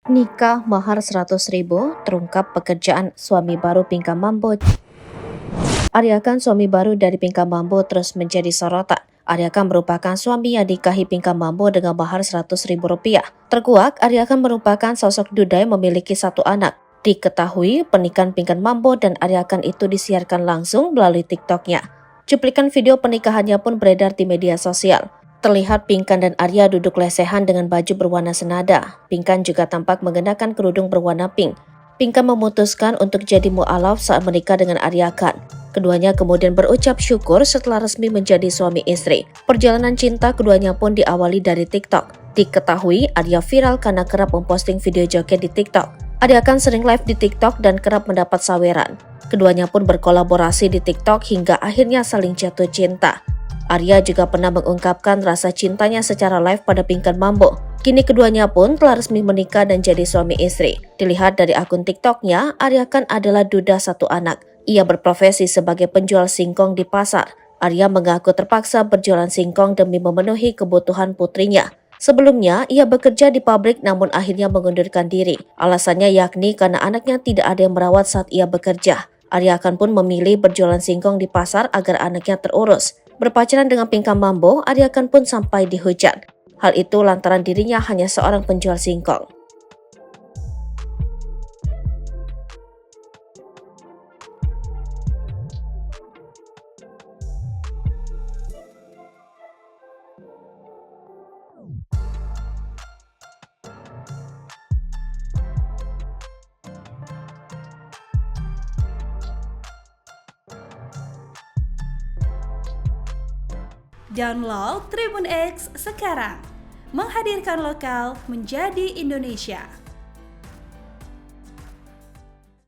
Nikah mahar 100.000 terungkap pekerjaan suami baru Pinkan Mambo. Aryakan suami baru dari Pinkan Mambo terus menjadi sorotan. Aryakan merupakan suami yang dikahi Pinkan Mambo dengan mahar Rp100.000. Terkuak, Aryakan merupakan sosok duda yang memiliki satu anak. Diketahui pernikahan Pinkan Mambo dan Aryakan itu disiarkan langsung melalui TikTok-nya. Cuplikan video pernikahannya pun beredar di media sosial. Terlihat Pinkan dan Arya duduk lesehan dengan baju berwarna senada. Pinkan juga tampak mengenakan kerudung berwarna pink. Pinkan memutuskan untuk jadi mu'alaf saat menikah dengan Aryakan. Keduanya kemudian berucap syukur setelah resmi menjadi suami istri. Perjalanan cinta keduanya pun diawali dari TikTok. Diketahui Arya viral karena kerap memposting video joget di TikTok. Aryakan sering live di TikTok dan kerap mendapat saweran. Keduanya pun berkolaborasi di TikTok hingga akhirnya saling jatuh cinta. Arya juga pernah mengungkapkan rasa cintanya secara live pada Pinkan Mambo. Kini keduanya pun telah resmi menikah dan jadi suami istri. Dilihat dari akun TikTok-nya, Aryakan adalah duda satu anak. Ia berprofesi sebagai penjual singkong di pasar. Arya mengaku terpaksa berjualan singkong demi memenuhi kebutuhan putrinya. Sebelumnya, ia bekerja di pabrik namun akhirnya mengundurkan diri. Alasannya yakni karena anaknya tidak ada yang merawat saat ia bekerja. Aryakan pun memilih berjualan singkong di pasar agar anaknya terurus. Berpacaran dengan Pinkan Mambo, Aryakan pun sampai dihujat. Hal itu lantaran dirinya hanya seorang penjual singkong. Download Tribun X sekarang, menghadirkan lokal menjadi Indonesia.